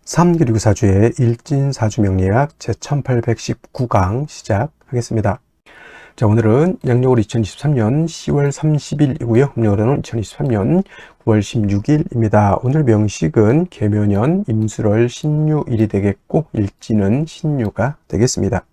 삼기류사주의 일진사주명리학 제1819강 시작하겠습니다. 자, 오늘은 양력으로 2023년 10월 30일이고요. 음력으로는 2023년 9월 16일입니다. 오늘 명식은 계묘년 임술월 신유일이 되겠고 일진은 신유가 되겠습니다.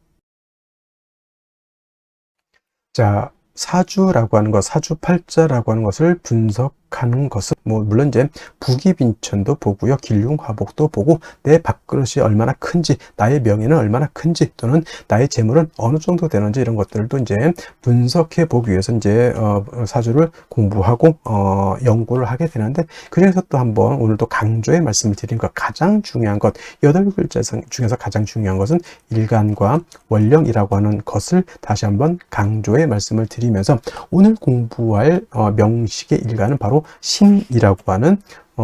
자, 사주라고 하는 것, 사주팔자라고 하는 것을 분석하는 것은 물론 이제 부기빈천도 보고요, 길흉화복도 보고 내 밥그릇이 얼마나 큰지, 나의 명예는 얼마나 큰지, 또는 나의 재물은 어느 정도 되는지 이런 것들도 이제 분석해 보기 위해서 이제 사주를 공부하고 연구를 하게 되는데, 그래서 또 한번 오늘도 강조의 말씀을 드린 것, 가장 중요한 것, 8글자 중에서 가장 중요한 것은 일간과 원령이라고 하는 것을 다시 한번 강조의 말씀을 드리면서, 오늘 공부할 명식의 일간은 바로 신이라고 하는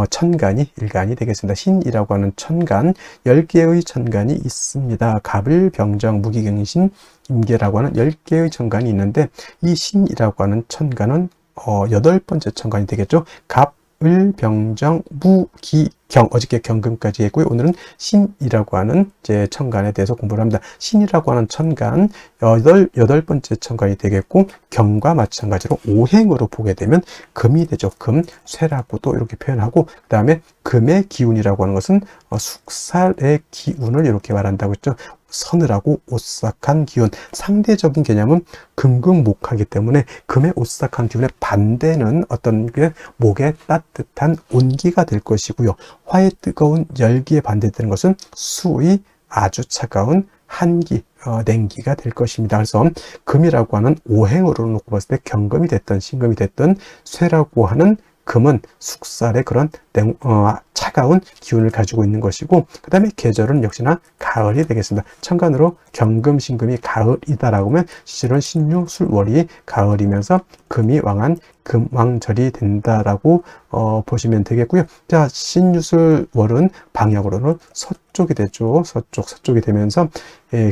천간이 일간이 되겠습니다. 신이라고 하는 천간, 10개의 천간이 있습니다. 갑을, 병정, 무기경신, 임계라고 하는 10개의 천간이 있는데, 이 신이라고 하는 천간은 8번째 천간이 되겠죠. 갑, 을, 병정, 무, 기, 경, 어저께 경금까지 했고요. 오늘은 신이라고 하는 이제 천간에 대해서 공부를 합니다. 신이라고 하는 천간, 여덟 번째 천간이 되겠고, 경과 마찬가지로 오행으로 보게 되면 금이 되죠. 금, 쇠라고도 이렇게 표현하고, 그 다음에 금의 기운이라고 하는 것은 숙살의 기운을 이렇게 말한다고 했죠. 서늘하고 오싹한 기운, 상대적인 개념은 금금목하기 때문에 금의 오싹한 기운의 반대는 어떤 게 목의 따뜻한 온기가 될 것이고요. 화의 뜨거운 열기에 반대되는 것은 수의 아주 차가운 한기, 냉기가 될 것입니다. 그래서 금이라고 하는 오행으로 놓고 봤을 때 경금이 됐든 신금이 됐든 쇠라고 하는 금은 숙살의 그런 차가운 기운을 가지고 있는 것이고, 그 다음에 계절은 역시나 가을이 되겠습니다. 천간으로 경금, 신금이 가을이다라고 하면 실은 신유, 술월이 가을이면서 금이 왕한 금왕절이 된다라고 보시면 되겠고요. 자, 신유, 술월은 방향으로는 서쪽이 되죠. 서쪽이 되면서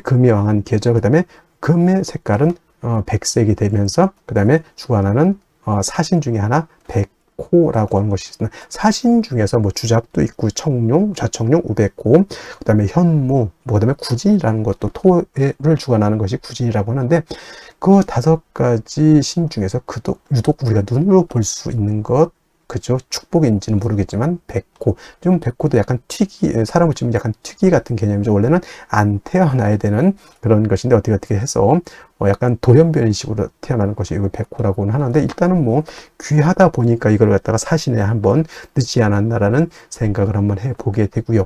금이 왕한 계절, 그 다음에 금의 색깔은 백색이 되면서, 그 다음에 주관하는 사신 중에 하나 백호라고 하는 것이 있습니다. 사신 중에서 주잡도 있고, 청룡, 좌청룡, 우백호, 그 다음에 현무, 그 다음에 구진이라는 것도 토를 주관하는 것이 구진이라고 하는데, 그 5가지 신 중에서 유독 우리가 눈으로 볼 수 있는 것, 그죠? 축복인지는 모르겠지만 백호, 좀 백호도 약간 사람을 치면 약간 특이 같은 개념이죠. 원래는 안 태어나야 되는 그런 것인데 어떻게 해서 약간 돌연변이식으로 태어나는 것이 백호라고는 하는데, 일단은 귀하다 보니까 이걸 갖다가 사신에 한번 늦지 않았나라는 생각을 한번 해보게 되고요.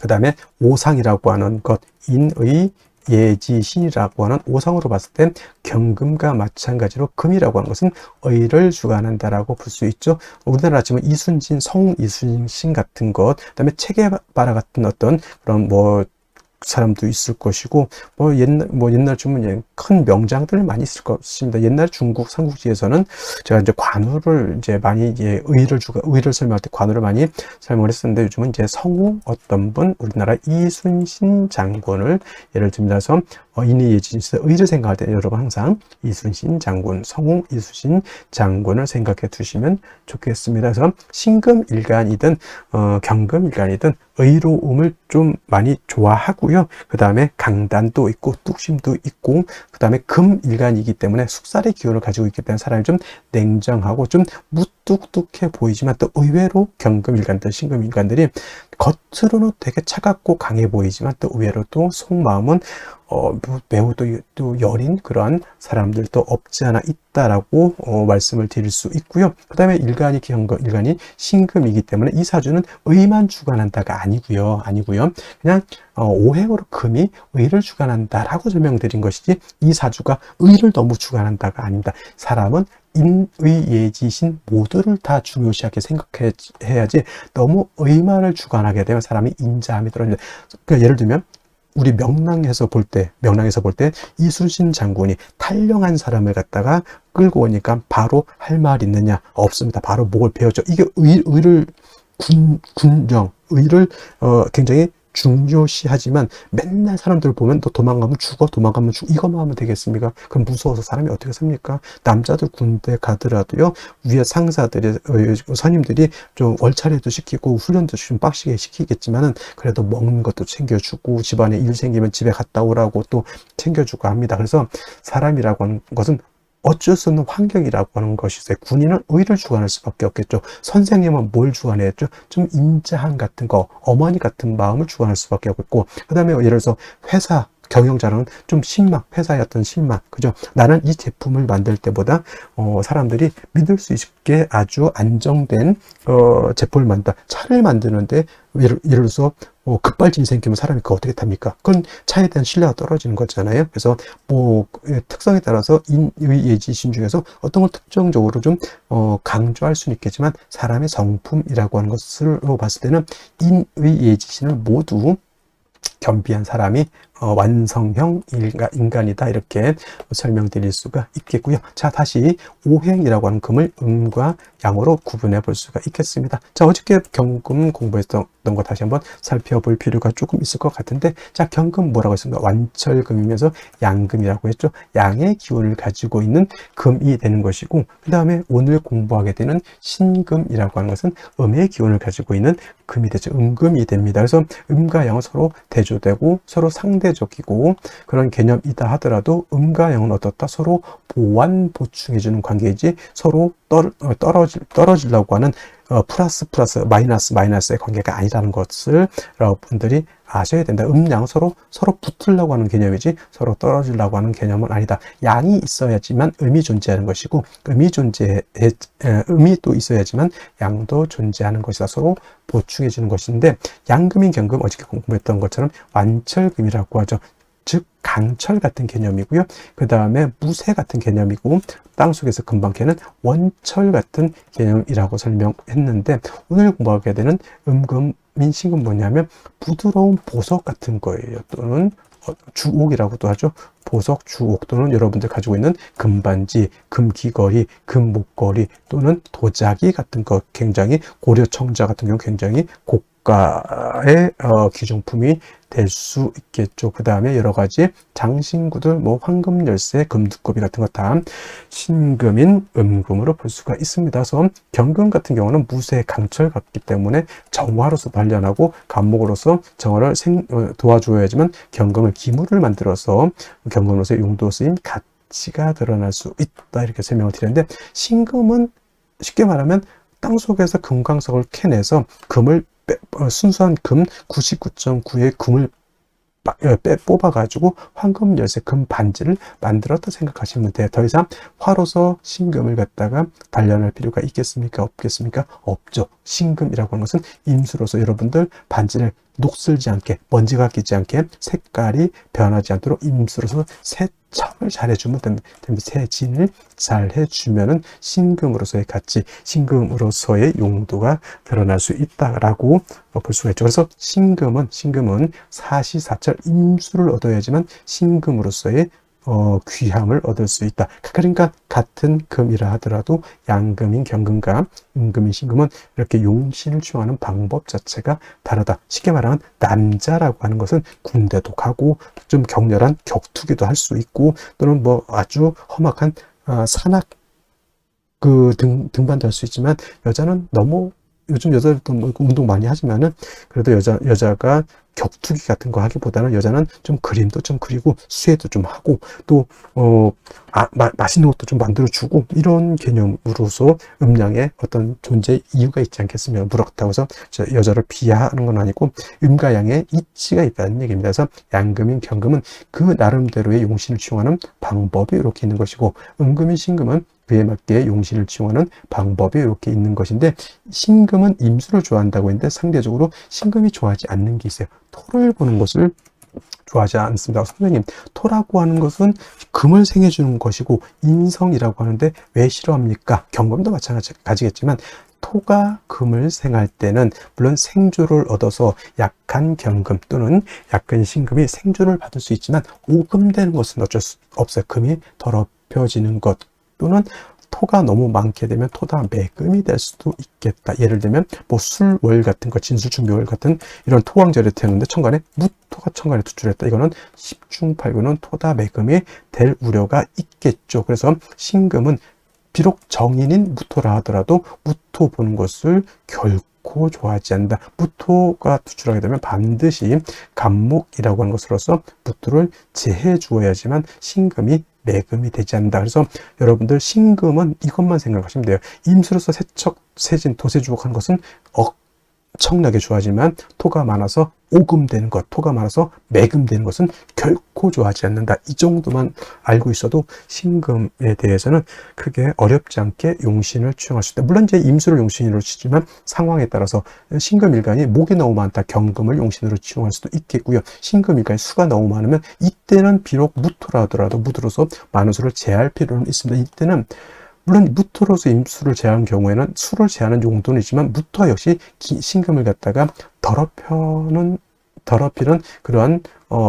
그 다음에 오상이라고 하는 것, 인의 예지신이라고 하는 오상으로 봤을 때 경금과 마찬가지로 금이라고 하는 것은 의를 주관한다라고 볼 수 있죠. 우리나라 치면 이순신, 성웅 이순신 같은 것, 그다음에 체게바라 같은 어떤 그런 사람도 있을 것이고, 옛날 주면 큰 명장들 많이 있을 것입니다. 옛날 중국 삼국지에서는 제가 이제 관우를 이제 많이 의를 설명할 때 관우를 많이 설명을 했었는데, 요즘은 이제 성우 어떤 분, 우리나라 이순신 장군을 예를 들면서 인의예진에서 의를 생각할 때 여러분 항상 이순신 장군, 성우 이순신 장군을 생각해 두시면 좋겠습니다. 그래서 신금일간이든 경금일간이든 의로움을 좀 많이 좋아하고요. 그 다음에 강단도 있고 뚝심도 있고, 그 다음에 금일간이기 때문에 숙살의 기운을 가지고 있기 때문에 사람이 좀 냉정하고 좀 무뚝뚝해 보이지만, 또 의외로 경금일간들, 신금일간들이 겉으로는 되게 차갑고 강해 보이지만 또 의외로 또 속마음은 매우 또 여린 그러한 사람들도 없지 않아 있다라고 말씀을 드릴 수 있고요. 그 다음에 일간이 신금이기 때문에 이 사주는 의만 주관한다가 아니고요. 그냥 오행으로 금이 의를 주관한다라고 설명드린 것이지, 이 사주가 의를 너무 주관한다가 아닙니다. 사람은 인의예지신 모두를 다 중요시하게 생각해야지, 너무 의만을 주관하게 되면 사람이 인자함이 떨어집니다. 그러니까 예를 들면 우리 명랑에서 볼 때 이순신 장군이 탈영한 사람을 갖다가 끌고 오니까 바로 할 말 있느냐? 없습니다. 바로 목을 베었죠. 이게 의를 굉장히 중요시하지만 맨날 사람들 보면 너 도망가면 죽어, 도망가면 죽어, 이것만 하면 되겠습니까? 그럼 무서워서 사람이 어떻게 삽니까? 남자들 군대 가더라도요, 위에 상사들이, 선임들이 좀 월차례도 시키고 훈련도 좀 빡시게 시키겠지만은 그래도 먹는 것도 챙겨주고 집안에 일 생기면 집에 갔다 오라고 또 챙겨주고 합니다. 그래서 사람이라고 하는 것은 어쩔 수 없는 환경이라고 하는 것이 있어요. 군인은 의를 주관할 수밖에 없겠죠. 선생님은 뭘 주관했죠? 좀 인자함 같은 거, 어머니 같은 마음을 주관할 수밖에 없겠고, 그 다음에 예를 들어서 회사 경영자는 좀 신망, 회사의 어떤 신망, 그죠? 나는 이 제품을 만들 때보다 사람들이 믿을 수 있게 아주 안정된 제품을 만든다. 차를 만드는데 예를 들어서 급발진이 생기면 사람이 그거 어떻게 탑니까? 그건 차에 대한 신뢰가 떨어지는 거잖아요. 그래서 뭐 특성에 따라서 인의 예지신 중에서 어떤 걸 특정적으로 좀 강조할 수는 있겠지만 사람의 성품이라고 하는 것을 봤을 때는 인의 예지신을 모두 겸비한 사람이 완성형 인간이다, 이렇게 설명드릴 수가 있겠고요. 자, 다시 오행이라고 하는 금을 음과 양으로 구분해 볼 수가 있겠습니다. 자, 어저께 경금 공부했던 거 다시 한번 살펴볼 필요가 조금 있을 것 같은데, 자, 경금 뭐라고 했습니까? 완철금이면서 양금이라고 했죠. 양의 기운을 가지고 있는 금이 되는 것이고, 그 다음에 오늘 공부하게 되는 신금이라고 하는 것은 음의 기운을 가지고 있는 금이 되죠. 음금이 됩니다. 그래서 음과 양은 서로 대조되고 서로 상대적이고 그런 개념이다 하더라도 음과 양은 어떻다? 서로 보완 보충해주는 관계이지 서로 떨어지려고 하는 플러스 마이너스의 관계가 아니라는 것을 여러분들이 아셔야 된다. 음양 서로 붙으려고 하는 개념이지 서로 떨어지려고 하는 개념은 아니다. 양이 있어야지만 음이 존재하는 것이고 음이 또 있어야지만 양도 존재하는 것이다. 서로 보충해 주는 것인데, 양금인 경금 어저께 공부했던 것처럼 완철금이라고 하죠. 즉 강철 같은 개념이고요. 그 다음에 무쇠 같은 개념이고, 땅속에서 금방 캐는 원철 같은 개념이라고 설명했는데, 오늘 공부하게 되는 음금민신금 뭐냐면 부드러운 보석 같은 거예요. 또는 주옥이라고도 하죠. 보석, 주옥, 또는 여러분들 가지고 있는 금반지, 금귀걸이, 금목걸이, 또는 도자기 같은 거, 굉장히 고려청자 같은 경우 굉장히 고가의 귀중품이 될 수 있겠죠. 그 다음에 여러 가지 장신구들, 뭐 황금 열쇠, 금두꺼비 같은 거 다 신금인 음금으로 볼 수가 있습니다. 그래서 경금 같은 경우는 무쇠, 강철 같기 때문에 정화로서 단련하고 간목으로서 정화를 도와줘야지만 경금을 기물을 만들어서 경금으로서 용도 쓰임 가치가 드러날 수 있다, 이렇게 설명을 드렸는데, 신금은 쉽게 말하면 땅속에서 금광석을 캐내서 금을 순수한 금 99.9의 금을 뽑아가지고 황금 열쇠 금 반지를 만들었다 생각하시면 돼요. 더 이상 화로서 신금을 갖다가 단련할 필요가 있겠습니까? 없겠습니까? 없죠. 신금이라고 하는 것은 임수로서 여러분들 반지를 녹슬지 않게, 먼지가 끼지 않게, 색깔이 변하지 않도록 임수로서 세척을 잘 해주면 됩니다. 세진을 잘 해주면은 신금으로서의 가치, 신금으로서의 용도가 드러날 수 있다라고 볼 수가 있죠. 그래서 신금은 사시사철 임수를 얻어야지만 신금으로서의 귀함을 얻을 수 있다. 그러니까 같은 금이라 하더라도 양금인 경금과 음금인 신금은 이렇게 용신을 취하는 방법 자체가 다르다. 쉽게 말하면 남자라고 하는 것은 군대도 가고 좀 격렬한 격투기도 할 수 있고, 또는 뭐 아주 험악한 산악 등반도 할 수 있지만, 여자는 너무, 요즘 여자들도 뭐 운동 많이 하지만은 그래도 여자가 격투기 같은 거 하기보다는 여자는 좀 그림도 좀 그리고 수혜도 좀 하고 또 맛있는 것도 좀 만들어 주고, 이런 개념으로서 음양의 어떤 존재 이유가 있지 않겠으면, 그렇다고 해서 여자를 비하하는 건 아니고 음과 양의 이치가 있다는 얘기입니다. 그래서 양금인 경금은 그 나름대로의 용신을 취용하는 방법이 이렇게 있는 것이고, 음금인 신금은 그에 맞게 용신을 취용하는 방법이 이렇게 있는 것인데, 신금은 임수를 좋아한다고 했는데 상대적으로 신금이 좋아하지 않는 게 있어요. 토를 보는 것을 좋아하지 않습니다. 선생님, 토라고 하는 것은 금을 생해주는 것이고 인성이라고 하는데 왜 싫어합니까? 경금도 마찬가지겠지만 토가 금을 생할 때는 물론 생조를 얻어서 약한 경금 또는 약한 신금이 생조를 받을 수 있지만 오금되는 것은 어쩔 수 없어요. 금이 더럽혀지는 것, 또는 토가 너무 많게 되면 토다 매금이 될 수도 있겠다. 예를 들면 뭐 술월 같은 거, 진술충묘월 같은 이런 토왕절에 태우는데 천간에 무토가 천간에 투출했다. 이거는 10중 8구는 토다 매금이 될 우려가 있겠죠. 그래서 신금은 비록 정인인 무토라 하더라도 무토 보는 것을 결코 좋아하지 않는다. 무토가 투출하게 되면 반드시 간목이라고 하는 것으로서 무토를 제해 주어야지만 신금이 매금이 되지 않는다. 그래서 여러분들 신금은 이것만 생각하시면 돼요. 임수로서 세척, 세진, 도세주곡 하는 것은 엄청나게 좋아하지만 토가 많아서 오금되는 것, 토가 많아서 매금되는 것은 결코 좋아하지 않는다. 이 정도만 알고 있어도 신금에 대해서는 크게 어렵지 않게 용신을 취용할 수 있다. 물론 이제 임수를 용신으로 치지만 상황에 따라서 신금일간이 목이 너무 많다. 경금을 용신으로 취용할 수도 있겠고요. 신금일간이 수가 너무 많으면 이때는 비록 무토라 하더라도 무토로서 많은 수를 제할 필요는 있습니다. 이때는 물론 무토로서 임수를 제한 경우에는 수를 제하는 용도는 있지만 무토 역시 신금을 갖다가 더럽히는 그러한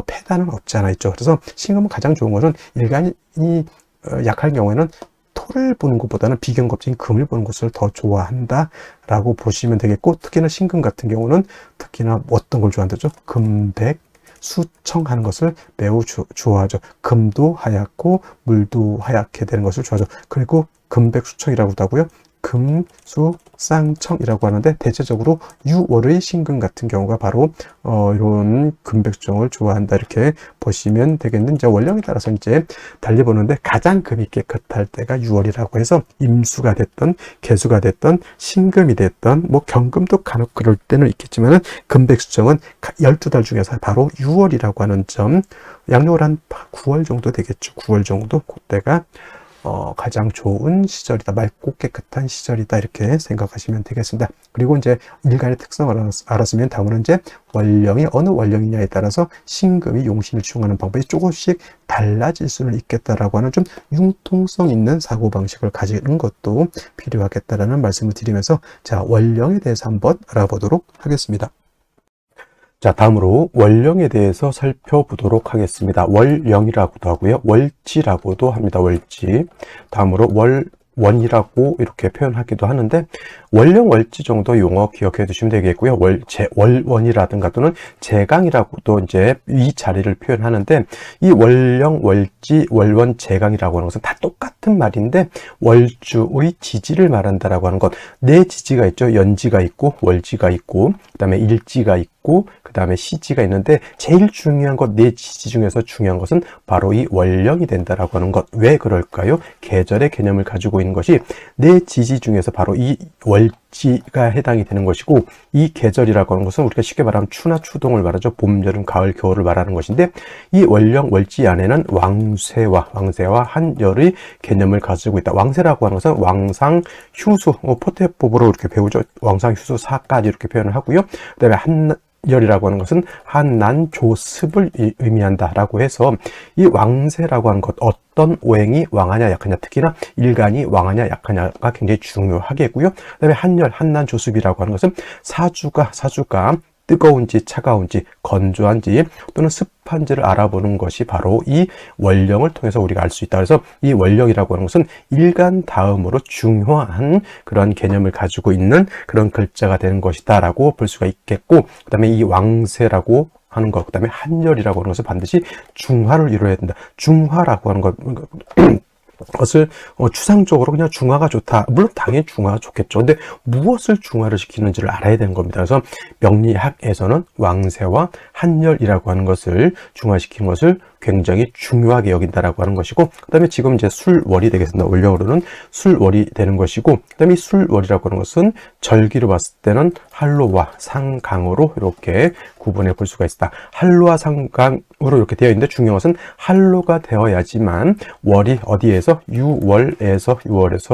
폐단은 없지 않아 있죠. 그래서 신금은 가장 좋은 것은 일간이 약할 경우에는 토를 보는 것보다는 비경겁적인 금을 보는 것을 더 좋아한다라고 보시면 되겠고, 특히나 신금 같은 경우는 특히나 어떤 걸 좋아한다죠? 금백 수청하는 것을 매우 좋아하죠. 금도 하얗고 물도 하얗게 되는 것을 좋아하죠. 그리고 금백수청이라고도 하고요. 금수쌍청이라고 하는데 대체적으로 유월의 신금 같은 경우가 바로 이런 금백수청을 좋아한다 이렇게 보시면 되겠는데, 이제 원령에 따라서 이제 달리보는데 가장 금이 깨끗할 때가 유월이라고 해서 임수가 됐던 개수가 됐던 신금이 됐던 뭐 경금도 간혹 그럴 때는 있겠지만은 금백수청은 12달 중에서 바로 유월이라고 하는 점, 양력을 한 9월 정도 되겠죠. 9월 정도 그때가 가장 좋은 시절이다. 맑고 깨끗한 시절이다. 이렇게 생각하시면 되겠습니다. 그리고 이제 일간의 특성을 알았으면 다음은 이제 원령이 어느 원령이냐에 따라서 신금이 용신을 취용하는 방법이 조금씩 달라질 수는 있겠다라고 하는 좀 융통성 있는 사고방식을 가지는 것도 필요하겠다라는 말씀을 드리면서 자, 원령에 대해서 한번 알아보도록 하겠습니다. 자, 다음으로 원령에 대해서 살펴보도록 하겠습니다. 월령이라고도 하고요. 월지라고도 합니다. 월지. 다음으로 월원이라고 이렇게 표현하기도 하는데, 월령, 월지 정도 용어 기억해 두시면 되겠고요. 월원이라든가 또는 제강이라고도 이제 이 자리를 표현하는데, 이 월령, 월지, 월원, 제강이라고 하는 것은 다 똑같은 말인데 월주의 지지를 말한다라고 하는 것. 네 지지가 있죠. 연지가 있고 월지가 있고 그 다음에 일지가 있고 그 다음에 시지가 있는데, 제일 중요한 것, 네 지지 중에서 중요한 것은 바로 이 월령이 된다라고 하는 것. 왜 그럴까요? 계절의 개념을 가지고 있는 것이 네 지지 중에서 바로 이 월지가 해당이 되는 것이고, 이 계절이라고 하는 것은 우리가 쉽게 말하면 추나 추동을 말하죠. 봄, 여름, 가을, 겨울을 말하는 것인데, 이 월령, 월지 안에는 왕세와 한열의 개념을 가지고 있다. 왕세라고 하는 것은 왕상, 휴수, 포태법으로 이렇게 배우죠. 왕상, 휴수, 사까지 이렇게 표현을 하고요. 그 다음에 한열이라고 하는 것은 한난, 조습을 의미한다라고 해서 이 왕세라고 하는 것, 어떤 오행이 왕하냐 약하냐, 특히나 일간이 왕하냐 약하냐가 굉장히 중요하겠고요. 그 다음에 한열, 한난, 조습이라고 하는 것은 사주가 뜨거운지 차가운지 건조한지 또는 습한지를 알아보는 것이 바로 이 원령을 통해서 우리가 알 수 있다. 그래서 이 원령이라고 하는 것은 일간 다음으로 중요한 그런 개념을 가지고 있는 그런 글자가 되는 것이다 라고 볼 수가 있겠고, 그 다음에 이 왕세라고 하는 것, 그 다음에 한열이라고 하는 것은 반드시 중화를 이루어야 된다. 중화라고 하는 것, 것을 추상적으로 그냥 중화가 좋다. 물론 당연히 중화가 좋겠죠. 근데 무엇을 중화를 시키는지를 알아야 되는 겁니다. 그래서 명리학에서는 왕세와 한열이라고 하는 것을 중화시키는 것을 굉장히 중요하게 여긴다라고 하는 것이고, 그 다음에 지금 이제 술월이 되겠습니다. 원령으로는 술월이 되는 것이고, 그 다음에 이 술월이라고 하는 것은 절기로 봤을 때는 한로와 상강으로 이렇게 구분해 볼 수가 있다. 한로와 상강으로 이렇게 되어 있는데, 중요한 것은 한로가 되어야지만 월이 어디에서 유월에서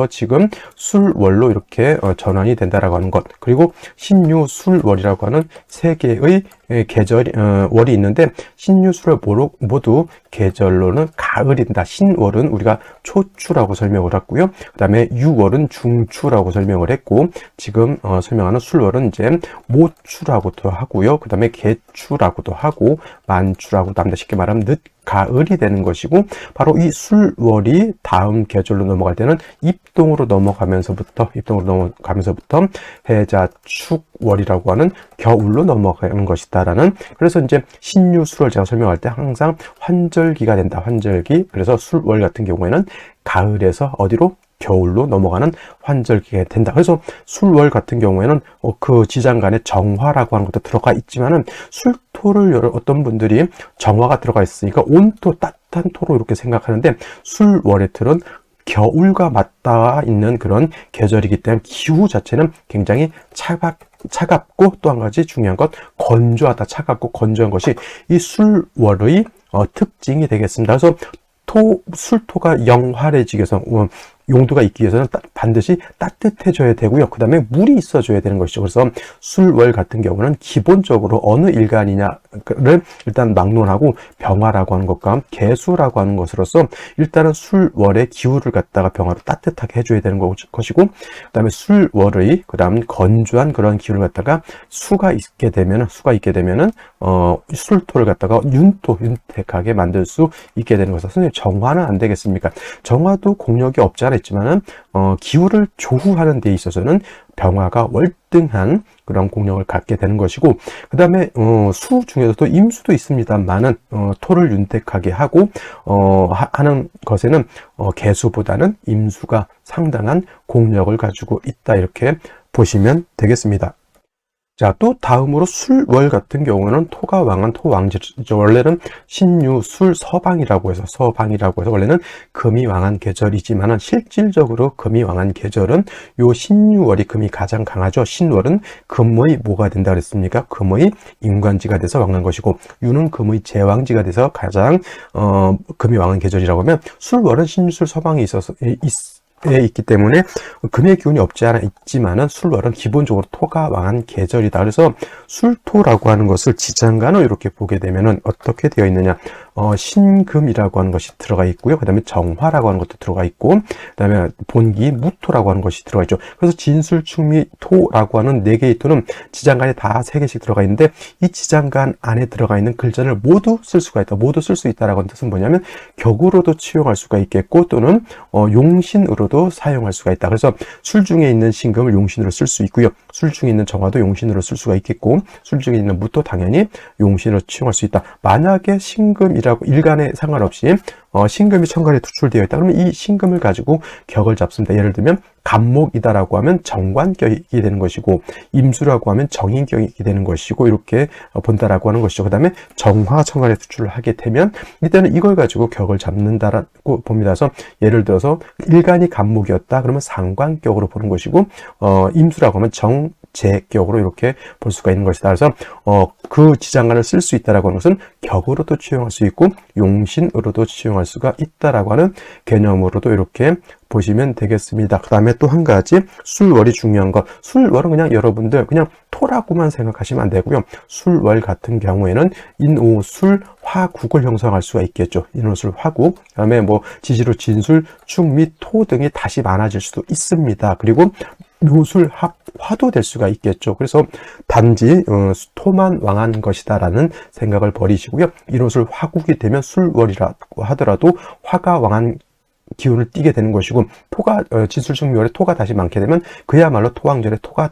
지금 술월로 이렇게 전환이 된다라고 하는 것. 그리고 신유술월이라고 하는 세 개의 계절이 월이 있는데, 신유술을 모두 계절로는 가을이 된다. 신월은 우리가 초추라고 설명을 했고요. 그 다음에 유월은 중추라고 설명을 했고, 지금 설명하는 술월은 이제 모추라고도 하고요. 그 다음에 개추라고도 하고, 만추라고도 합니다. 쉽게 말하면 늦가을이 되는 것이고, 바로 이 술월이 다음 계절로 넘어갈 때는 입동으로 넘어가면서부터 해자축월이라고 하는 겨울로 넘어가는 것이다라는, 그래서 이제 신유술월 제가 설명할 때 항상 환절기가 된다. 환절기. 그래서 술월 같은 경우에는 가을에서 어디로? 겨울로 넘어가는 환절기가 된다. 그래서 술월 같은 경우에는 그 지장간에 정화라고 하는 것도 들어가 있지만은, 술토를 어떤 분들이 정화가 들어가 있으니까 온토, 따뜻한 토로 이렇게 생각하는데, 술월의 틀은 겨울과 맞닿아 있는 그런 계절이기 때문에 기후 자체는 굉장히 차갑고, 또 한 가지 중요한 것, 건조하다. 차갑고 건조한 것이 이 술월의 특징이 되겠습니다. 그래서 술토가 영활해지기 위해서, 용도가 있기 위해서는 반드시 따뜻해져야 되고요. 그 다음에 물이 있어줘야 되는 것이죠. 그래서 술월 같은 경우는 기본적으로 어느 일간이냐를 일단 막론하고, 병화라고 하는 것과 개수라고 하는 것으로서 일단은 술월의 기후를 갖다가 병화로 따뜻하게 해줘야 되는 것이고, 그 다음에 술월의 건조한 그런 기후를 갖다가 수가 있게 되면은 술토를 갖다가 윤택하게 만들 수 있게 되는 것은, 선생님 정화는 안 되겠습니까? 정화도 공력이 없지 않아 있지만은 기후를 조후하는 데 있어서는 병화가 월등한 그런 공력을 갖게 되는 것이고, 그 다음에 수 중에서도 임수도 있습니다만은 토를 윤택하게 하고 하는 것에는 개수보다는 임수가 상당한 공력을 가지고 있다, 이렇게 보시면 되겠습니다. 자, 또 다음으로 술월 같은 경우는 토가 왕한 토왕절이죠. 원래는 신유, 술, 서방이라고 해서 원래는 금이 왕한 계절이지만은, 실질적으로 금이 왕한 계절은 요 신유월이 금이 가장 강하죠. 신월은 금의 뭐가 된다 그랬습니까? 금의 임관지가 돼서 왕한 것이고, 유는 금의 제왕지가 돼서 가장 금이 왕한 계절이라고 하면, 술월은 신유술 서방이 있기 때문에 금의 기운이 없지 않아 있지만은, 술월은 기본적으로 토가 왕한 계절이다. 그래서 술토라고 하는 것을 지장간을 이렇게 보게 되면은 어떻게 되어 있느냐? 신금이라고 하는 것이 들어가 있고요. 그 다음에 정화라고 하는 것도 들어가 있고, 그 다음에 본기 무토라고 하는 것이 들어가 있죠. 그래서 진술, 충미, 토라고 하는 4개의 토는 지장간에 다 3개씩 들어가 있는데, 이 지장간 안에 들어가 있는 글자를 모두 쓸 수가 있다. 모두 쓸 수 있다라고 하는 뜻은 뭐냐면, 격으로도 치용할 수가 있겠고, 또는 용신으로도 사용할 수가 있다. 그래서 술 중에 있는 신금을 용신으로 쓸 수 있고요. 술 중에 있는 정화도 용신으로 쓸 수가 있겠고, 술 중에 있는 무토 당연히 용신으로 치용할 수 있다. 만약에 신금이라고 일간에 상관없이 신금이 천간에 투출되어 있다. 그러면 이 신금을 가지고 격을 잡습니다. 예를 들면 간목이다라고 하면 정관격이 되는 것이고, 임수라고 하면 정인격이 되는 것이고, 이렇게 본다라고 하는 것이죠. 그 다음에 정화가 천간에 투출을 하게 되면 이때는 이걸 가지고 격을 잡는다라고 봅니다. 그래서 예를 들어서 일간이 간목이었다 그러면 상관격으로 보는 것이고, 임수라고 하면 정제격으로 이렇게 볼 수가 있는 것이다. 그래서 그 지장간을 쓸 수 있다라고 하는 것은 격으로도 치용할 수 있고 용신으로도 치용할 수가 있다라고 하는 개념으로도 이렇게 보시면 되겠습니다. 그 다음에 또 한 가지, 술월이 중요한 것. 술월은 그냥 여러분들 그냥 토라고만 생각하시면 안 되고요. 술월 같은 경우에는 인오술 화국을 형성할 수가 있겠죠. 인오술 화국. 그 다음에 지지로 진술, 축 및 토 등이 다시 많아질 수도 있습니다. 그리고 묘술 화도 될 수가 있겠죠. 그래서 단지 토만 왕한 것이다라는 생각을 버리시고요. 인오술 화국이 되면 술월이라고 하더라도 화가 왕한 기운을 띠게 되는 것이고, 토가 진술충묘월에 토가 다시 많게 되면 그야말로 토왕절에 토가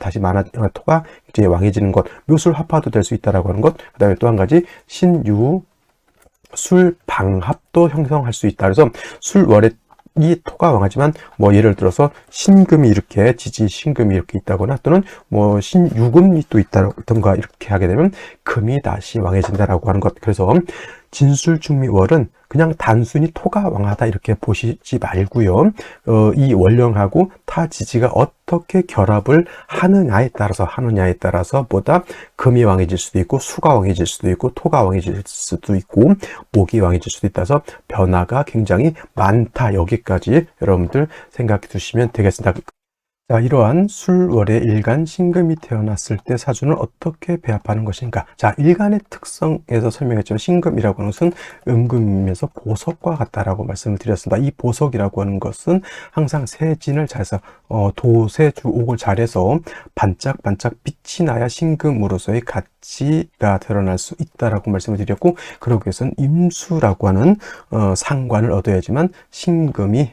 이제 왕해지는 것, 묘술 합화도 될 수 있다라고 하는 것. 그다음에 또 한 가지 신유 술 방합도 형성할 수 있다. 그래서 술월에 이 토가 왕하지만 예를 들어서 신금이 이렇게 신금이 이렇게 있다거나, 또는 신유금이 또 있다던가 이렇게 하게 되면 금이 다시 왕해진다라고 하는 것. 그래서 진술중미월은 그냥 단순히 토가 왕하다 이렇게 보시지 말고요. 이 월령하고 타지지가 어떻게 결합을 하느냐에 따라서 보다 금이 왕해질 수도 있고, 수가 왕해질 수도 있고, 토가 왕해질 수도 있고, 목이 왕해질 수도 있다서 변화가 굉장히 많다. 여기까지 여러분들 생각해 두시면 되겠습니다. 자, 이러한 술월의 일간 신금이 태어났을 때 사주는 어떻게 배합하는 것인가? 자, 일간의 특성에서 설명했지만 신금이라고 하는 것은 음금이면서 보석과 같다라고 말씀을 드렸습니다. 이 보석이라고 하는 것은 항상 세진을 잘해서 도세주옥을 잘해서 반짝반짝 빛이 나야 신금으로서의 가치가 드러날 수 있다라고 말씀을 드렸고, 그러기 위해서는 임수라고 하는 상관을 얻어야지만 신금이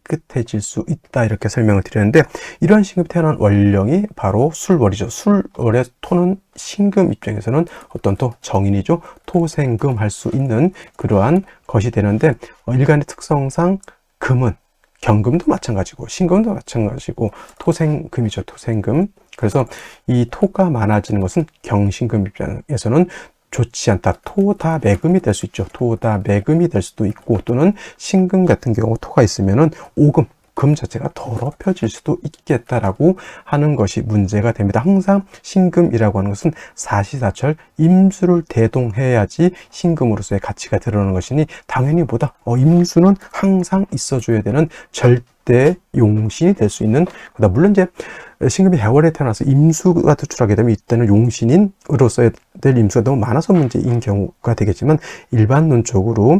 깨끗해질 수 있다, 이렇게 설명을 드렸는데, 이러한 신금이 태어난 원령이 바로 술월이죠. 술월의 토는 신금 입장에서는 어떤 또 정인이죠. 토생금 할 수 있는 그러한 것이 되는데, 일간의 특성상 금은 경금도 마찬가지고 신금도 마찬가지고 토생금이죠. 토생금. 그래서 이 토가 많아지는 것은 경신금 입장에서는 좋지 않다. 토다매금이 될 수 있죠. 토다매금이 될 수도 있고, 또는 신금 같은 경우 토가 있으면은 오금, 금 자체가 더럽혀질 수도 있겠다라고 하는 것이 문제가 됩니다. 항상 신금이라고 하는 것은 사시사철 임수를 대동해야지 신금으로서의 가치가 드러나는 것이니, 당연히 보다 임수는 항상 있어줘야 되는 절대 용신이 될 수 있는 거다. 물론 이제 신금이 해월에 태어나서 임수가 투출하게 되면 이때는 용신인으로서의 될 임수가 너무 많아서 문제인 경우가 되겠지만, 일반론적으로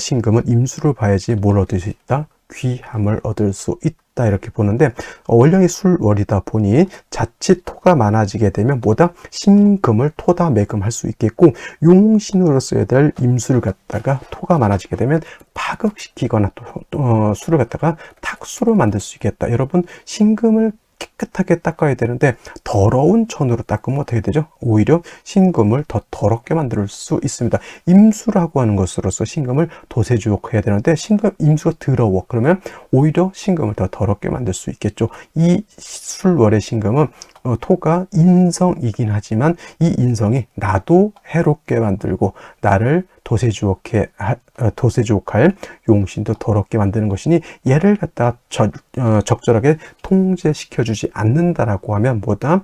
신금은 임수를 봐야지 뭘 얻을 수 있다? 귀함을 얻을 수 있다, 이렇게 보는데, 원령이 술월이다 보니 자칫 토가 많아지게 되면 뭐다? 신금을 토다 매금 할 수 있겠고, 용신으로 써야 될 임수를 갖다가 토가 많아지게 되면 파극시키거나 또 수를 갖다가 탁수로 만들 수 있겠다. 여러분, 신금을 깨끗하게 닦아야 되는데 더러운 천으로 닦으면 어떻게 되죠? 오히려 신금을 더 더럽게 만들 수 있습니다. 임수라고 하는 것으로서 신금을 도세주옥해야 되는데, 임수가 더러워. 그러면 오히려 신금을 더 더럽게 만들 수 있겠죠. 이 술월의 신금은 토가 인성이긴 하지만 이 인성이 나도 해롭게 만들고 나를 도세주옥할 용신도 더럽게 만드는 것이니, 얘를 갖다가 적절하게 통제시켜주지 않는다라고 하면 뭐다?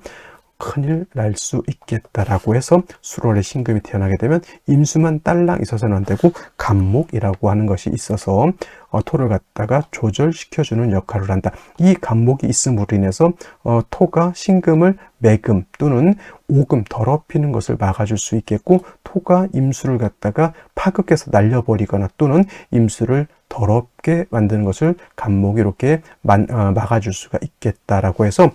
큰일 날 수 있겠다라고 해서 술월에 신금이 태어나게 되면 임수만 딸랑 있어서는 안 되고 간목이라고 하는 것이 있어서 토를 갖다가 조절시켜주는 역할을 한다. 이 간목이 있음으로 인해서 토가 신금을 매금 또는 오금 더럽히는 것을 막아줄 수 있겠고, 토가 임수를 갖다가 파극해서 날려버리거나 또는 임수를 더럽게 만드는 것을 간목이 이렇게 막아줄 수가 있겠다라고 해서,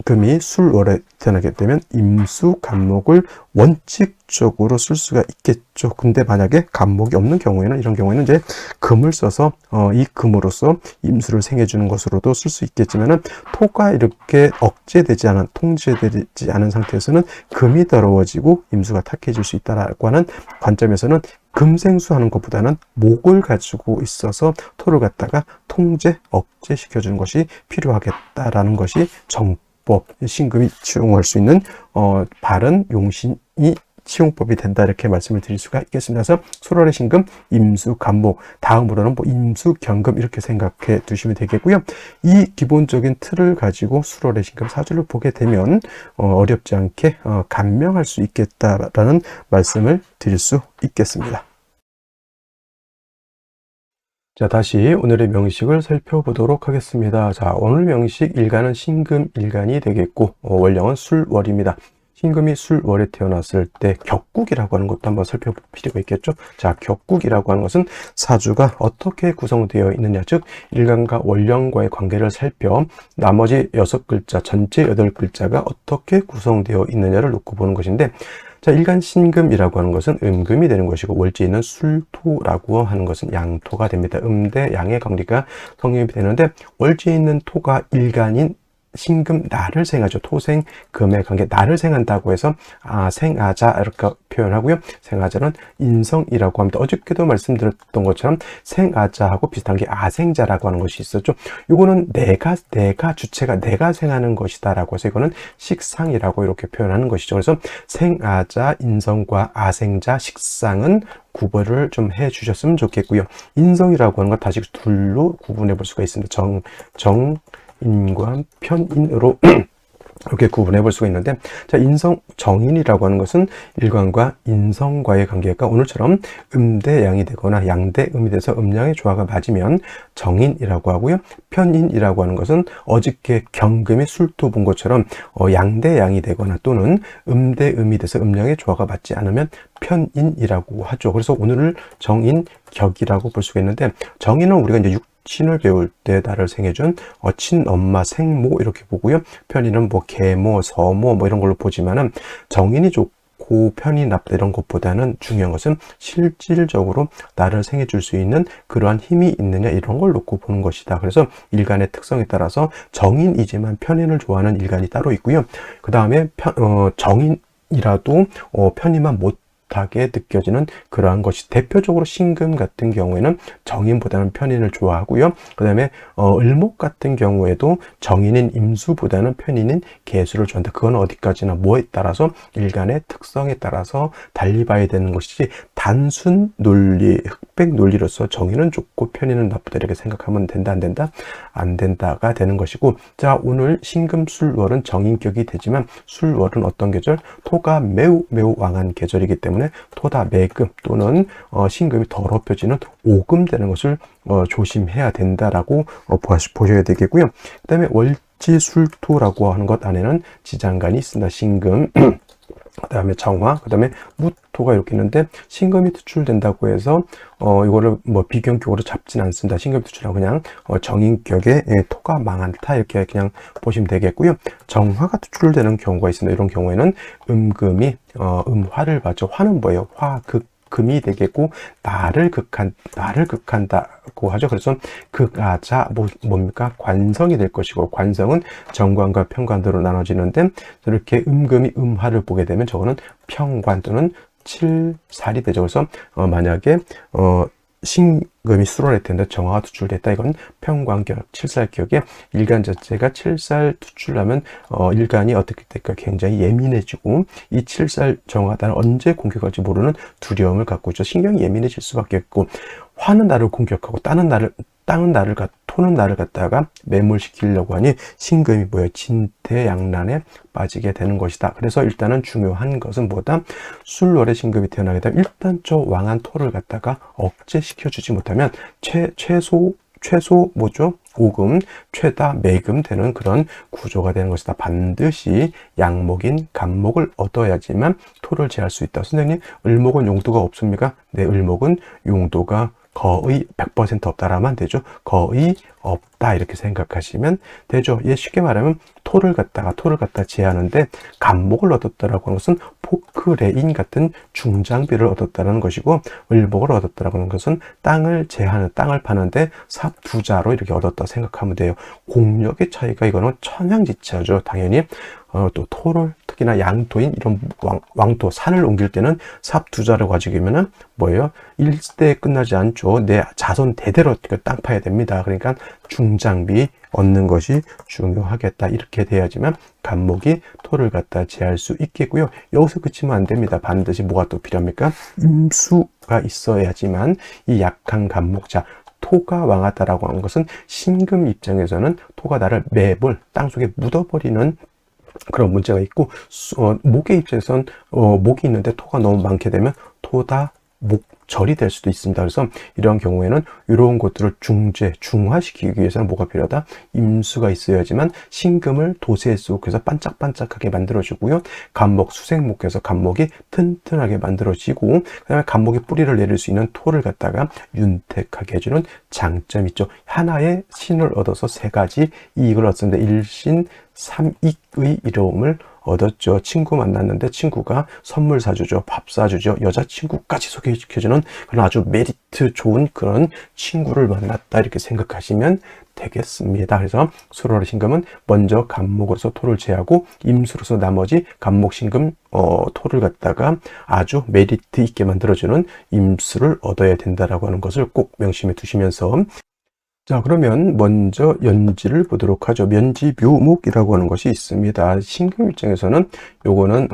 금이 술월에 태어나게 되면 임수 간목을 원칙적으로 쓸 수가 있겠죠. 근데 만약에 간목이 없는 경우에는, 이런 경우에는 이제 금을 써서 이 금으로서 임수를 생해주는 것으로도 쓸 수 있겠지만은, 토가 이렇게 억제되지 않은, 통제되지 않은 상태에서는 금이 더러워지고 임수가 탁해질 수 있다라고 하는 관점에서는 금생수하는 것보다는 목을 가지고 있어서 토를 갖다가 통제, 억제시켜주는 것이 필요하겠다라는 것이 신금이 치용할 수 있는 바른 용신이 치용법이 된다, 이렇게 말씀을 드릴 수가 있겠습니다. 그래서 술월의 신금, 임수, 간목, 다음으로는 임수, 경금, 이렇게 생각해 두시면 되겠고요. 이 기본적인 틀을 가지고 술월의 신금 사주를 보게 되면 어렵지 않게 감명할 수 있겠다라는 말씀을 드릴 수 있겠습니다. 자, 다시 오늘의 명식을 살펴보도록 하겠습니다. 자, 오늘 명식 일간은 신금 일간이 되겠고, 월령은 술월입니다. 신금이 술월에 태어났을 때 격국이라고 하는 것도 한번 살펴볼 필요가 있겠죠. 자, 격국이라고 하는 것은 사주가 어떻게 구성되어 있느냐, 즉 일간과 월령과의 관계를 살펴 나머지 6글자, 전체 8글자가 어떻게 구성되어 있느냐를 놓고 보는 것인데, 자, 일간 신금이라고 하는 것은 음금이 되는 것이고, 월지에 있는 술토라고 하는 것은 양토가 됩니다. 대 양의 관계가 성립이 되는데, 월지에 있는 토가 일간인 신금 나를 생하죠. 토생 금의 관계, 나를 생한다고 해서 생아자 이렇게 표현하고요. 생아자는 인성이라고 합니다. 어저께도 말씀드렸던 것처럼 생아자하고 비슷한 게 아생자라고 하는 것이 있었죠. 이거는 내가 주체가 내가 생하는 것이다라고 해서 이거는 식상이라고 이렇게 표현하는 것이죠. 그래서 생아자, 인성과 아생자, 식상은 구별을 좀 해 주셨으면 좋겠고요. 인성이라고 하는 것 다시 둘로 구분해 볼 수가 있습니다. 정인과 편인으로 이렇게 구분해 볼 수가 있는데, 자, 정인이라고 하는 것은 일관과 인성과의 관계가 오늘처럼 음대 양이 되거나 양대 음이 돼서 음양의 조화가 맞으면 정인이라고 하고요. 편인이라고 하는 것은 어저께 경금이 술도 본 것처럼 양대 양이 되거나 또는 음대 음이 돼서 음양의 조화가 맞지 않으면 편인이라고 하죠. 그래서 오늘을 정인 격이라고 볼 수가 있는데, 정인은 우리가 이제 신을 배울 때 나를 생해준 친엄마, 생모 이렇게 보고요. 편인은 뭐 계모, 서모 뭐 이런 걸로 보지만은 정인이 좋고 편이 나쁘다 이런 것보다는 중요한 것은 실질적으로 나를 생해줄 수 있는 그러한 힘이 있느냐 이런 걸 놓고 보는 것이다. 그래서 일간의 특성에 따라서 정인이지만 편인을 좋아하는 일간이 따로 있고요. 그 다음에 정인이라도 편인만 못 하게 느껴지는 그러한 것이 대표적으로 신금 같은 경우에는 정인보다는 편인을 좋아하고요. 그 다음에 을목 같은 경우에도 정인인 임수보다는 편인인 계수를 좋아한다. 그건 어디까지나 뭐에 따라서 일간의 특성에 따라서 달리 봐야 되는 것이지 단순 논리, 흑백 논리로서 정인은 좋고 편인은 나쁘다 이렇게 생각하면 된다 안 된다? 안 된다가 되는 것이고, 자, 오늘 신금술월은 정인격이 되지만 술월은 어떤 계절? 토가 매우 왕한 계절이기 때문에 토다 매금 또는 신금이 더럽혀지는 오금 되는 것을 조심해야 된다라고 보셔야 되겠고요. 그 다음에 월지술토라고 하는 것 안에는 지장간이 있습니다. 신금 그 다음에 정화, 그 다음에 무토가 이렇게 있는데, 신금이 투출된다고 해서 이거를 뭐 비경격으로 잡진 않습니다. 신금이 투출하고 그냥 정인격에 토가 망한타 이렇게 그냥 보시면 되겠고요. 정화가 투출되는 경우가 있습니다. 이런 경우에는 음금이 음화를 받죠. 화는 뭐예요? 금이 되겠고 나를 극한다고 하죠. 그래서 극아자 뭡니까? 관성이 될 것이고, 관성은 정관과 편관으로 나눠지는데, 이렇게 음금이 음화를 보게 되면 저거는 평관 또는 칠살이 되죠. 그래서 만약에 신금이 수월할 텐데 정화가 투출됐다. 이건 평관격, 칠살격에 일간 자체가 칠살 투출하면 일간이 어떻게 될까? 굉장히 예민해지고, 이 칠살 정화가 나를 언제 공격할지 모르는 두려움을 갖고 있죠. 신경이 예민해질 수밖에 없고, 화는 나를 공격하고 토는 나를 갖다가 매몰시키려고 하니 신금이 뭐예요? 진퇴양난에 빠지게 되는 것이다. 그래서 일단은 중요한 것은 뭐다? 술월에 신금이 태어나게 되면 일단 저 왕한 토를 갖다가 억제시켜주지 못하면 최소 뭐죠? 오금, 최다 매금 되는 그런 구조가 되는 것이다. 반드시 양목인 간목을 얻어야지만 토를 제할 수 있다. 선생님, 을목은 용도가 없습니까? 네, 을목은 용도가 거의 100% 없다라면 안 되죠. 거의 없다 이렇게 생각하시면 되죠. 예, 쉽게 말하면 토를 갖다가 제하는데 간목을 얻었다라고 하는 것은 포크레인 같은 중장비를 얻었다는 것이고, 을목을 얻었다라고 하는 것은 땅을 제하는, 땅을 파는데 삽두자로 이렇게 얻었다 생각하면 돼요. 공력의 차이가 이거는 천양지차죠. 당연히 또 토를, 특히나 양토인 이런 왕토, 산을 옮길 때는 삽두자를 가지고면은 뭐예요? 일대에 끝나지 않죠. 내 자손 대대로 땅 파야 됩니다. 그러니까 중장비 얻는 것이 중요하겠다. 이렇게 돼야지만 간목이 토를 갖다 제할 수 있겠고요. 여기서 그치면 안 됩니다. 반드시 뭐가 또 필요합니까? 임수가 있어야지만 이 약한 간목자, 토가 왕하다라고 하는 것은 신금 입장에서는 토가 나를 매볼, 땅속에 묻어버리는 그런 문제가 있고, 목의 입장에선 목이 있는데 토가 너무 많게 되면 토다 목절이 될 수도 있습니다. 그래서 이런 경우에는 이런 것들을 중화시키기 위해서는 뭐가 필요하다? 임수가 있어야지만 신금을 도세 속에서 반짝반짝하게 만들어주고요. 간목, 수생목에서 간목이 튼튼하게 만들어지고, 그 다음에 간목이 뿌리를 내릴 수 있는 토를 갖다가 윤택하게 해주는 장점이 있죠. 하나의 신을 얻어서 세 가지 이익을 얻었는데, 일신 삼익의 이로움을 얻었죠. 친구 만났는데 친구가 선물 사주죠. 밥 사주죠. 여자친구까지 소개시켜주는 그런 아주 메리트 좋은 그런 친구를 만났다 이렇게 생각하시면 되겠습니다. 그래서 수월의 신금은 먼저 간목으로서 토를 제하고 임수로서 나머지 간목, 신금, 토를 갖다가 아주 메리트 있게 만들어주는 임수를 얻어야 된다라고 하는 것을 꼭 명심해 두시면서, 자, 그러면 먼저 연지를 보도록 하죠. 면지묘목이라고 하는 것이 있습니다. 신금 입장에서는 요거는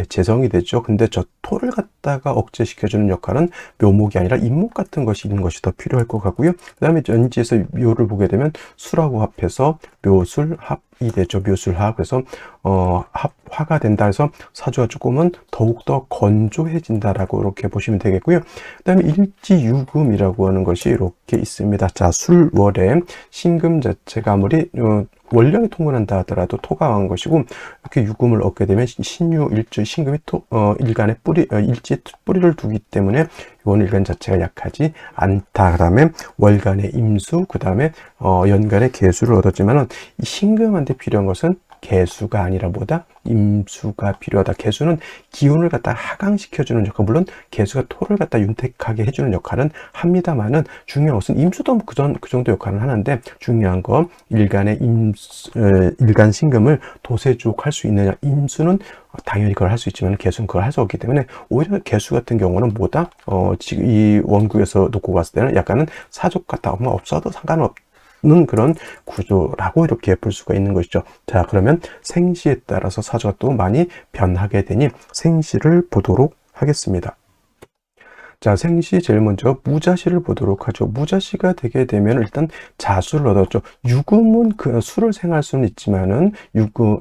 재성이 되죠. 근데 저 토를 갖다가 억제시켜주는 역할은 묘목이 아니라 임목 같은 것이 있는 것이 더 필요할 것 같고요. 그 다음에 연지에서 묘를 보게 되면 수라고 합해서 묘술, 합, 되죠. 묘술화. 그래서 화가 된다 해서 사주가 조금은 더욱더 건조해진다라고 이렇게 보시면 되겠고요. 그 다음에 일지유금이라고 하는 것이 이렇게 있습니다. 자, 술월에 신금 자체가 아무리 원령이 통근한다 하더라도 토가 왕 것이고, 이렇게 유금을 얻게 되면 신유, 일주, 신금이 일간에 일지에 뿌리를 두기 때문에 이건 일간 자체가 약하지 않다. 그 다음에 월간의 임수, 그 다음에 연간의 계수를 얻었지만은 이 신금한테 필요한 것은 개수가 아니라 뭐다? 임수가 필요하다. 개수는 기운을 갖다 하강시켜주는 역할, 물론 개수가 토를 갖다 윤택하게 해주는 역할은 합니다만은, 중요한 것은 임수도 그 정도 역할은 하는데, 중요한 건 일간의 일간 신금을 도세주옥할 수 있느냐. 임수는 당연히 그걸 할 수 있지만 개수는 그걸 할 수 없기 때문에, 오히려 개수 같은 경우는 뭐다? 지금 이 원국에서 놓고 봤을 때는 약간은 사족 같다. 없어도 상관없는 그런 구조라고 이렇게 볼 수가 있는 것이죠. 자, 그러면 생시에 따라서 사주가 또 많이 변하게 되니 생시를 보도록 하겠습니다. 자, 생시 제일 먼저 무자시를 보도록 하죠. 무자시가 되게 되면 일단 자수를 얻었죠. 유금은 그 수를 생할 수는 있지만은 유금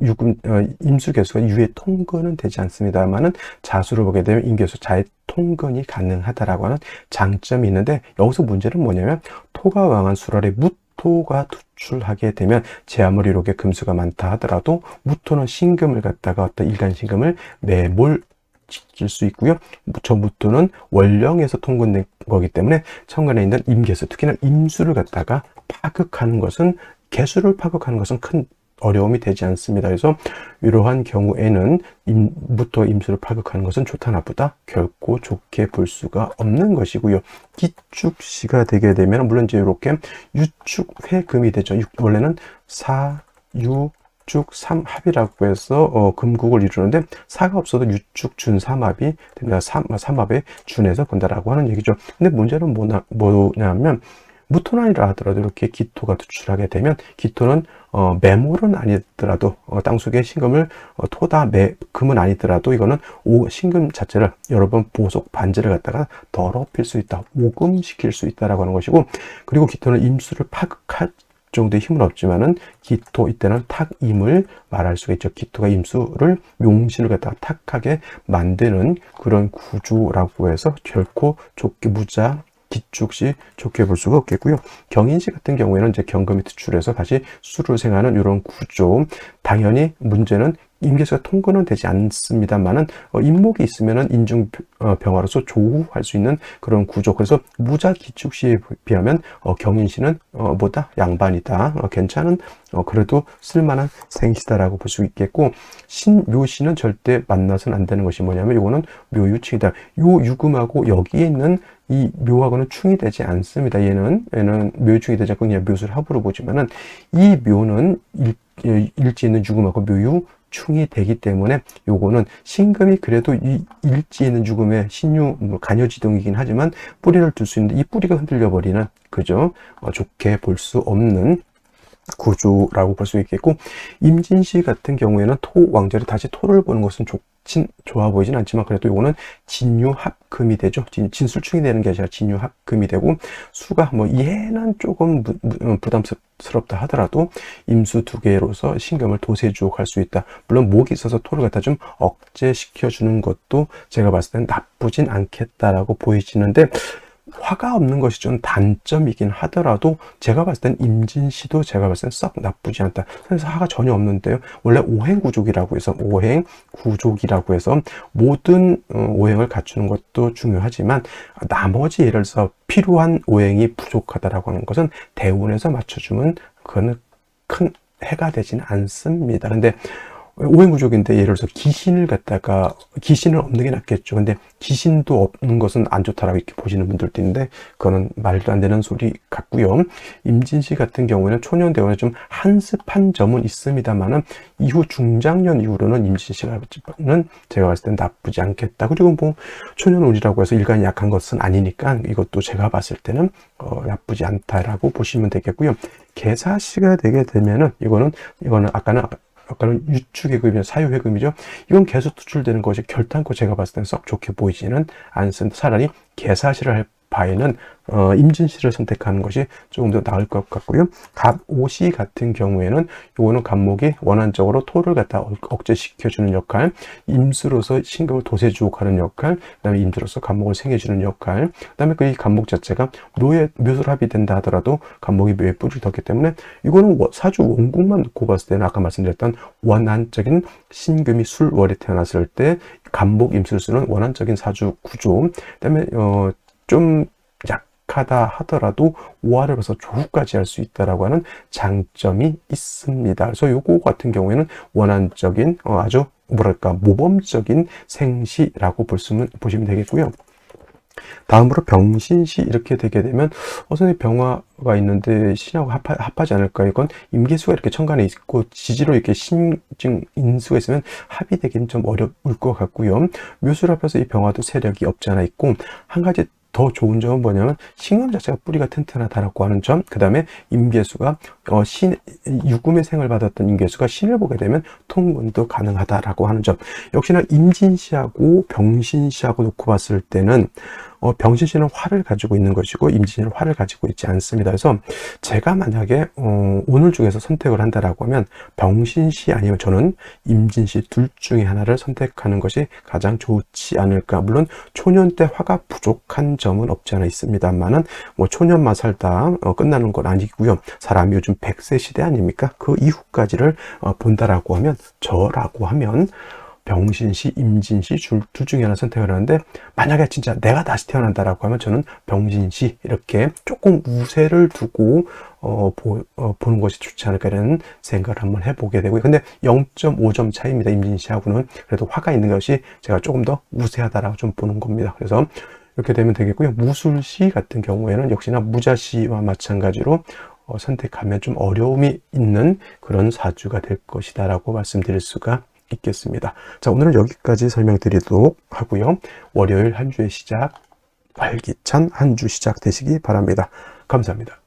임수 개수가 유의 통근은 되지 않습니다만은, 자수를 보게 되면 임개수 자의 통근이 가능하다라고 하는 장점이 있는데, 여기서 문제는 뭐냐면 토가 왕한 술월에 무토가 투출하게 되면, 제 아무리 이렇게 금수가 많다 하더라도 무토는 신금을 갖다가 어떤 일간 신금을 매몰 지킬 수 있고요. 저 무토는 원령에서 통근된 거기 때문에 천간에 있는 임개수, 특히나 임수를 갖다가 파극하는 것은, 개수를 파극하는 것은 큰 어려움이 되지 않습니다. 그래서 이러한 경우에는 무토 임수를 파극하는 것은 좋다 나쁘다 결코 좋게 볼 수가 없는 것이고요. 기축시가 되게 되면 물론 이제 이렇게 유축회금이 되죠. 원래는 사유 쭉 삼합이라고 해서 금국을 이루는데, 사가 없어도 유축 준삼합이 됩니다. 삼합에 준해서 본다라고 하는 얘기죠. 근데 문제는 뭐냐면 무토난이라 하더라도 이렇게 기토가 투출하게 되면, 기토는 매몰은 아니더라도 땅속에 신금을 토다 금은 아니더라도 이거는 신금 자체를 여러 번 보석 반지를 갖다가 더럽힐 수 있다, 오금시킬 수 있다라고 하는 것이고, 그리고 기토는 임수를 파극할 정도의 힘은 없지만은 기토, 이때는 탁임을 말할 수가 있죠. 기토가 임수를 용신을 갖다가 탁하게 만드는 그런 구조라고 해서 결코 좋게 무자 기축시 좋게 볼 수가 없겠고요. 경인시 같은 경우에는 이제 경금이 투출해서 다시 수를 생하는 이런 구조. 당연히 문제는 임계수가 통근은 되지 않습니다만은 임목이 있으면은 인중 병화로서 조우할 수 있는 그런 구조. 그래서 무자 기축시에 비하면 경인시는 뭐다 양반이다, 괜찮은 그래도 쓸만한 생시다라고 볼 수 있겠고, 신묘시는 절대 만나서는 안 되는 것이 뭐냐면, 이거는 묘유충이다. 요 유금하고 여기에 있는 이 묘하고는 충이 되지 않습니다. 얘는 묘유충이 되지 않고 그냥 묘술 합으로 보지만은, 이 묘는 일지에 있는 유금하고 묘유 충이 되기 때문에 요거는 신금이 그래도 이 일지에 있는 유금의 신유 간여지동이긴 하지만 뿌리를 둘 수 있는데, 이 뿌리가 흔들려 버리는, 그죠? 좋게 볼 수 없는 구조라고 볼 수 있겠고, 임진시 같은 경우에는 토 왕절에 다시 토를 보는 것은 좋아 보이진 않지만, 그래도 이거는 진유합금이 되죠. 진술충이 되는 게 아니라 진유합금이 되고, 수가 얘는 조금 부담스럽다 하더라도 임수 두 개로서 신금을 도세주옥할 수 있다. 물론 목이 있어서 토를 갖다 좀 억제시켜주는 것도 제가 봤을 땐 나쁘진 않겠다라고 보이시는데, 화가 없는 것이 좀 단점이긴 하더라도 제가 봤을 땐 임진시도 제가 봤을 땐 썩 나쁘지 않다. 그래서 화가 전혀 없는데요. 원래 오행구족이라고 해서 모든 오행을 갖추는 것도 중요하지만, 나머지 예를 들어서 필요한 오행이 부족하다라고 하는 것은 대운에서 맞춰주면 그거는 큰 해가 되지는 않습니다. 근데 오행구족인데 예를 들어서 기신을 없는 게 낫겠죠. 근데 기신도 없는 것은 안 좋다라고 이렇게 보시는 분들도 있는데, 그거는 말도 안 되는 소리 같고요. 임진시 같은 경우에는 초년대운에 좀 한습한 점은 있습니다만은, 이후 중장년 이후로는 임진시는 제가 봤을 땐 나쁘지 않겠다. 그리고 초년운이라고 해서 일간이 약한 것은 아니니까 이것도 제가 봤을 때는 나쁘지 않다라고 보시면 되겠고요. 개사시가 되게 되면은 이거는 아까는 유축회금이죠. 사유회금이죠. 이건 계속 투출되는 것이 결탄코 제가 봤을 때는 썩 좋게 보이지는 않습니다. 차라리 개사시를 할 바에는 임진시를 선택하는 것이 조금 더 나을 것 같고요. 갑오시 같은 경우에는 요거는 갑목이 원한적으로 토를 갖다 억제시켜주는 역할, 임수로서 신금을 돋해주고 가는 역할, 그 다음에 임수로서 갑목을 생해주는 역할, 그 다음에 그 이 갑목 자체가 묘술합이 된다 하더라도 갑목이 묘에 뿌리를 뒀기 때문에 이거는 사주 원국만 놓고 봤을 때는 아까 말씀드렸던 원한적인 신금이 술월에 태어났을 때 갑목 임수를 쓰는 원한적인 사주 구조, 그 다음에 좀 약하다 하더라도 오화를 봐서 조후까지 할 수 있다라고 하는 장점이 있습니다. 그래서 요거 같은 경우에는 원한적인 아주 뭐랄까 모범적인 생시라고 보시면 되겠고요. 다음으로 병신시 이렇게 되게 되면 선생님 병화가 있는데 신하고 합하지 않을까? 이건 임계수가 이렇게 천간에 있고 지지로 이렇게 신증 인수가 있으면 합이 되기는 좀 어려울 것 같고요. 묘수를 합해서 이 병화도 세력이 없지 않아 있고, 한 가지 더 좋은 점은 뭐냐면 신금 자체가 뿌리가 튼튼하다라고 하는 점, 그 다음에 임계수가 육금의 생을 받았던 임계수가 신을 보게 되면 통문도 가능하다라고 하는 점. 역시나 임진시하고 병신시하고 놓고 봤을 때는 병신시는 화를 가지고 있는 것이고 임진시는 화를 가지고 있지 않습니다. 그래서 제가 만약에 오늘 중에서 선택을 한다라고 하면 병신시 아니면 저는 임진시 둘 중에 하나를 선택하는 것이 가장 좋지 않을까. 물론 초년 때 화가 부족한 점은 없지 않아 있습니다만은 뭐 초년만 살다 끝나는 건 아니고요. 사람이 요즘 100세 시대 아닙니까? 그 이후까지를 본다라고 하면, 저라고 하면 병신시, 임진시 둘 중에 하나 선택을 하는데, 만약에 진짜 내가 다시 태어난다라고 하면 저는 병신시 이렇게 조금 우세를 두고 보는 것이 좋지 않을까라는 생각을 한번 해보게 되고요. 근데 0.5점 차이입니다. 임진시하고는. 그래도 화가 있는 것이 제가 조금 더 우세하다라고 좀 보는 겁니다. 그래서 이렇게 되면 되겠고요. 무술시 같은 경우에는 역시나 무자시와 마찬가지로 선택하면 좀 어려움이 있는 그런 사주가 될 것이다 라고 말씀드릴 수가 있겠습니다. 자, 오늘은 여기까지 설명드리도록 하고요. 월요일 한 주의 시작, 활기찬 한 주 시작 되시기 바랍니다. 감사합니다.